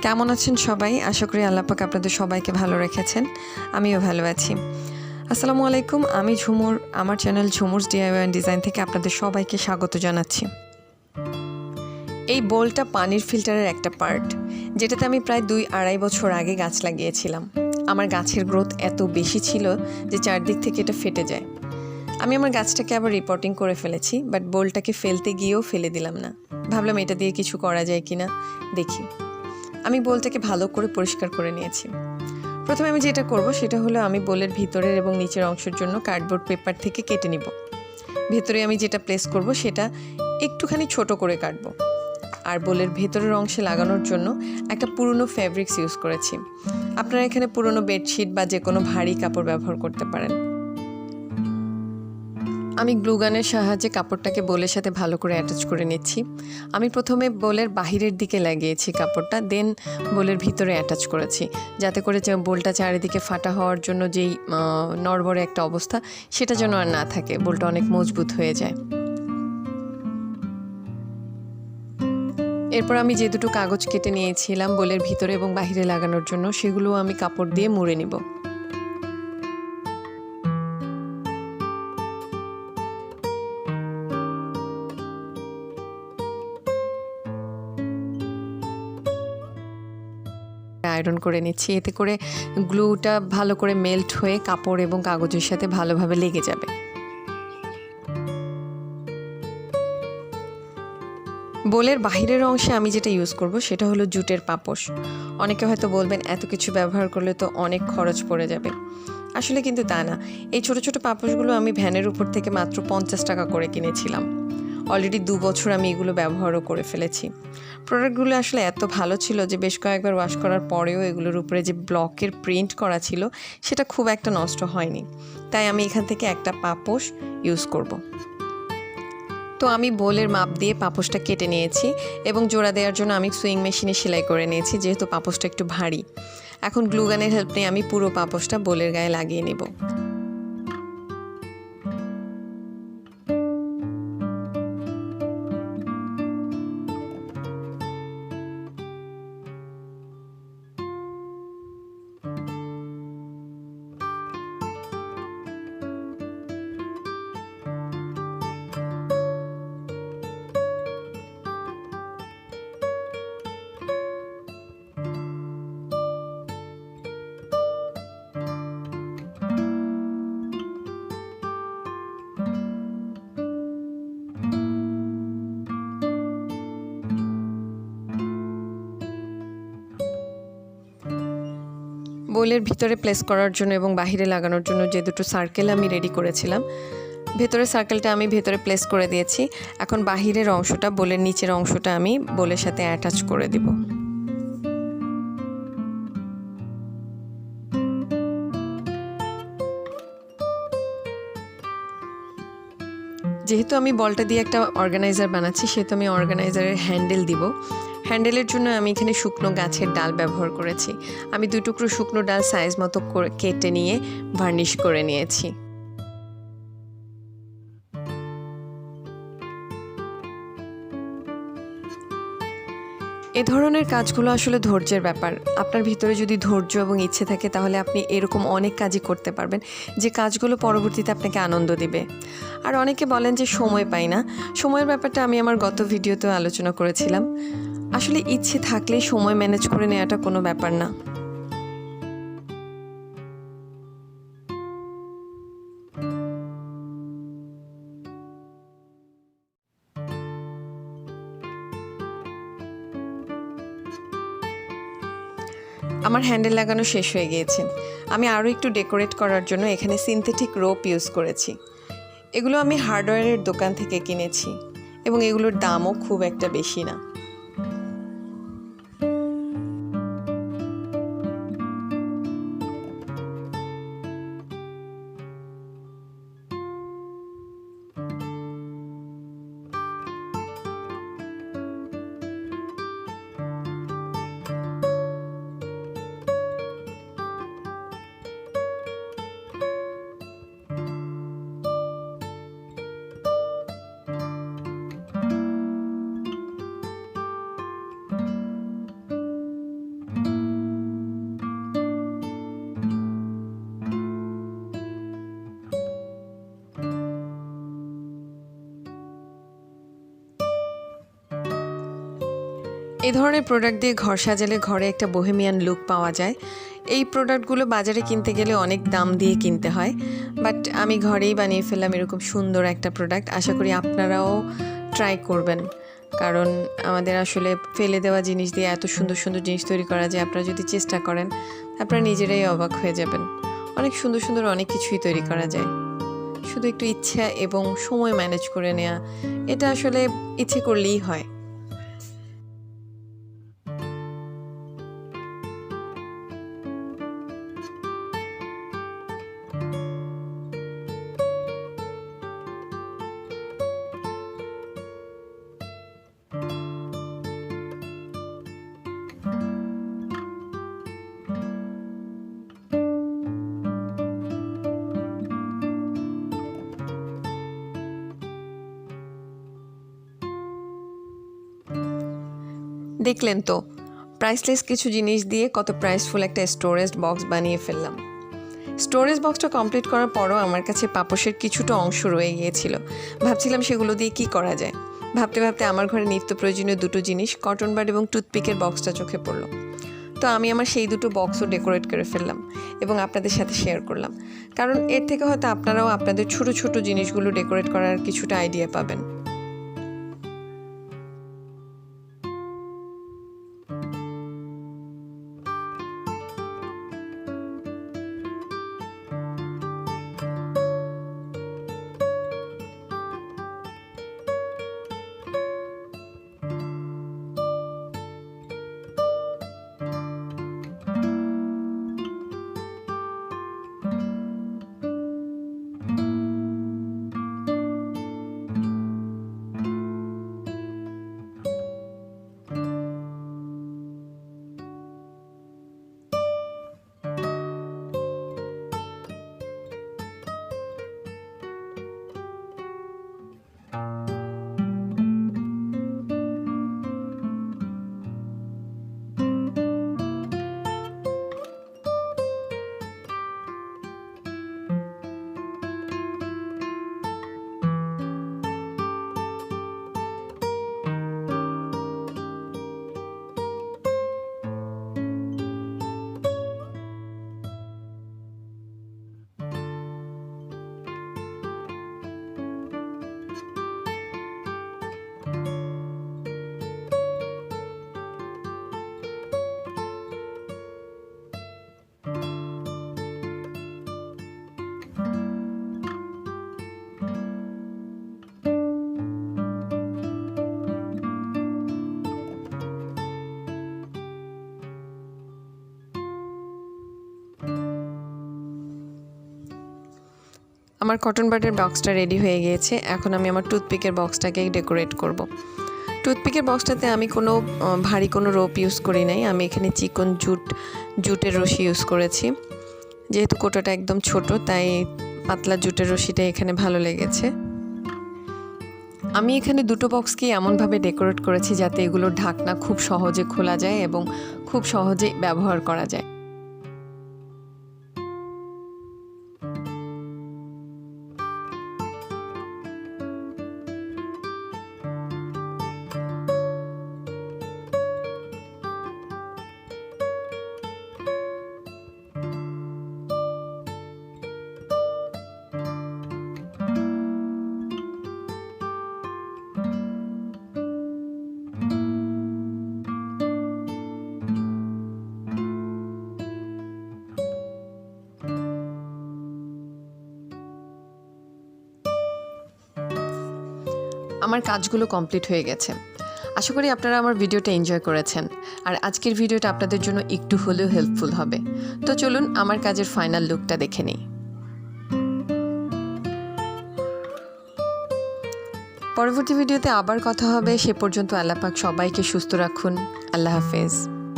কেমন আছেন সবাই? আশা করি আল্লাহ পাক আপনাদের সবাইকে ভালো রেখেছেন। আমিও ভালো আছি। আসসালামু আলাইকুম, আমি ঝুমুর। আমার চ্যানেল ঝুমুরস ডিআইওয়াই অ্যান্ড ডিজাইন থেকে আপনাদের সবাইকে স্বাগত জানাচ্ছি। এই বোলটা পানির ফিল্টারের একটা পার্ট, যেটাতে আমি প্রায় 2-2.5 বছর আগে গাছ লাগিয়েছিলাম। আমার গাছের গ্রোথ এত বেশি ছিল যে চারদিক থেকে এটা ফেটে যায়। আমি আমার গাছটাকে আবার রিপোর্টিং করে ফেলেছি, বাট বোলটাকে ফেলতে গিয়েও ফেলে দিলাম না। ভাবলাম এটা দিয়ে কিছু করা যায় কিনা দেখি। আমি বোলটাকে ভালো করে পরিষ্কার করে নিয়েছি। প্রথমে আমি যেটা করব সেটা হলো আমি বোলের ভিতরের এবং নিচের অংশের জন্য কার্ডবোর্ড পেপার থেকে কেটে নিব। ভেতরে আমি যেটা প্লেস করব সেটা একটুখানি ছোট করে কাটব। আর বোলের ভেতরের অংশে লাগানোর জন্য একটা পুরনো ফ্যাব্রিক্স ইউজ করেছি। আপনারা এখানে পুরনো বেডশিট বা যে কোনো ভারী কাপড় ব্যবহার করতে পারেন। আমি গ্লুগানের সাহায্যে কাপড়টাকে বোলের সাথে ভালো করে অ্যাটাচ করে নিচ্ছি। আমি প্রথমে বোলের বাহিরের দিকে লাগিয়েছি কাপড়টা, দেন বোলের ভিতরে অ্যাটাচ করেছি, যাতে করে যে বোলটা চারিদিকে ফাটা হওয়ার জন্য যেই নড়বড়ে একটা অবস্থা সেটা যেন আর না থাকে, বোলটা অনেক মজবুত হয়ে যায়। এরপর আমি যে দুটো কাগজ কেটে নিয়েছিলাম বোলের ভিতরে এবং বাহিরে লাগানোর জন্য, সেগুলো আমি কাপড় দিয়ে মুড়ে নিব। আয়রন করে নিচ্ছি, এতে করে গ্লুটা ভালো করে মেল্ট হয়ে কাপড় এবং কাগজের সাথে ভালোভাবে লেগে যাবে। বোলের বাহিরের অংশে আমি যেটা ইউজ করব সেটা হলো জুটের পাপোশ। অনেকে হয়তো বলবেন এত কিছু ব্যবহার করলে তো অনেক খরচ পড়ে যাবে। আসলে কিন্তু তা না। এই ছোট ছোট পাপোশগুলো আমি ভ্যানের উপর থেকে মাত্র 50 টাকা করে কিনেছিলাম। অলরেডি 2 বছর আমি এগুলো ব্যবহারও করে ফেলেছি। প্রোডাক্টগুলো আসলে এত ভালো ছিল যে বেশ কয়েকবার ওয়াশ করার পরেও এগুলোর উপরে যে ব্লকের প্রিন্ট করা ছিল সেটা খুব একটা নষ্ট হয়নি। তাই আমি এখান থেকে একটা পাপোশ ইউজ করব। তো আমি বোলের মাপ দিয়ে পাপোশটা কেটে নিয়েছি এবং জোড়া দেওয়ার জন্য আমি সুইং মেশিনে সেলাই করে নিয়েছি, যেহেতু পাপোশটা একটু ভারী। এখন গ্লুগানের হেল্প নিয়ে আমি পুরো পাপোশটা বোলের গায়ে লাগিয়ে নেব। বোলের ভিতরে প্লেস করার জন্য এবং বাহিরে লাগানোর জন্য যে দুটো সার্কেল আমি রেডি করেছিলাম, ভেতরের সার্কেলটা আমি ভেতরে প্লেস করে দিয়েছি। এখন বাহিরের অংশটা, বোলের নিচের অংশটা আমি বোলের সাথে অ্যাটাচ করে দিব। যেহেতু আমি বলটা দিয়ে একটা অর্গানাইজার বানাচ্ছি, সেহেতু আমি অর্গানাইজারের হ্যান্ডেল দিব। হ্যান্ডেলের জন্য আমি এখানে শুকনো গাছের ডাল ব্যবহার করেছি। আমি 2 টুকরো শুকনো ডাল সাইজ মতো কেটে নিয়ে ভার্নিশ করে নিয়েছি। এ ধরনের কাজগুলো আসলে ধৈর্যের ব্যাপার। আপনার ভিতরে যদি ধৈর্য এবং ইচ্ছে থাকে তাহলে আপনি এরকম অনেক কাজই করতে পারবেন, যে কাজগুলো পরবর্তীতে আপনাকে আনন্দ দিবে। আর অনেকে বলেন যে সময় পাই না। সময়ের ব্যাপারটা আমি আমার গত ভিডিওতেও আলোচনা করেছিলাম। আসলে ইচ্ছে থাকলেই সময় ম্যানেজ করে নেওয়াটা কোনো ব্যাপার না। আমার হ্যান্ডেল লাগানো শেষ হয়ে গিয়েছে। আমি আরও একটু ডেকোরেট করার জন্য এখানে সিনথেটিক রোপ ইউজ করেছি। এগুলো আমি হার্ডওয়্যারের দোকান থেকে কিনেছি এবং এগুলোর দামও খুব একটা বেশি না। এই ধরনের প্রোডাক্ট দিয়ে ঘর সাজালে ঘরে একটা বোহেমিয়ান লুক পাওয়া যায়। এই প্রোডাক্টগুলো বাজারে কিনতে গেলে অনেক দাম দিয়ে কিনতে হয়, বাট আমি ঘরেই বানিয়ে ফেললাম এরকম সুন্দর একটা প্রোডাক্ট। আশা করি আপনারাও ট্রাই করবেন, কারণ আমাদের আসলে ফেলে দেওয়া জিনিস দিয়ে এত সুন্দর সুন্দর জিনিস তৈরি করা যায়। আপনারা যদি চেষ্টা করেন আপনারা নিজেরাই অবাক হয়ে যাবেন। অনেক সুন্দর সুন্দর অনেক কিছুই তৈরি করা যায়, শুধু একটু ইচ্ছা এবং সময় ম্যানেজ করে নেওয়া, এটা আসলে ইচ্ছে করলেই হয়। দেখলেন তো, প্রাইসলেস কিছু জিনিস দিয়ে কত প্রাইসফুল একটা স্টোরেজ বক্স বানিয়ে ফেললাম। স্টোরেজ বক্সটা কমপ্লিট করার পরও আমার কাছে পাপোশের কিছুটা অংশ রয়ে গিয়েছিল। ভাবছিলাম সেগুলো দিয়ে কি করা যায়। ভাবতে ভাবতে আমার ঘরে নিত্য প্রয়োজনীয় দুটো জিনিস, কটন বাড এবং টুথপিকের বক্সটা চোখে পড়লো। তো আমি আমার সেই দুটো বক্সও ডেকোরেট করে ফেললাম এবং আপনাদের সাথে শেয়ার করলাম, কারণ এর থেকে হয়তো আপনারাও আপনাদের ছোট ছোট জিনিসগুলো ডেকোরেট করার কিছুটা আইডিয়া পাবেন। আমার কটন বাডের বক্সটা রেডি হয়ে গিয়েছে। এখন আমি আমার টুথপিকের বক্সটাকে ডেকোরেট করব। টুথপিকের বক্সটাতে আমি কোনো ভারী কোনো রোপ ইউজ করি নাই, আমি এখানে চিকন জুটের রশি ইউজ করেছি। যেহেতু কোটাটা একদম ছোট, তাই পাতলা জুটের রশিটা এখানে ভালো লেগেছে। আমি এখানে দুটো বক্সকেই এমনভাবে ডেকোরেট করেছি যাতে এগুলোর ঢাকনা খুব সহজে খোলা যায় এবং খুব সহজে ব্যবহার করা যায়। আমার কাজগুলো কমপ্লিট হয়ে গেছে। আশা করি আপনারা আমার ভিডিওটা এনজয় করেছেন, আর আজকের ভিডিওটা আপনাদের জন্য একটু হলেও হেল্পফুল হবে। তো চলুন আমার কাজের ফাইনাল লুকটা দেখে নিই। পরবর্তী ভিডিওতে আবার কথা হবে। সে পর্যন্ত আল্লাহ পাক সবাইকে সুস্থ রাখুন। আল্লাহ হাফেজ।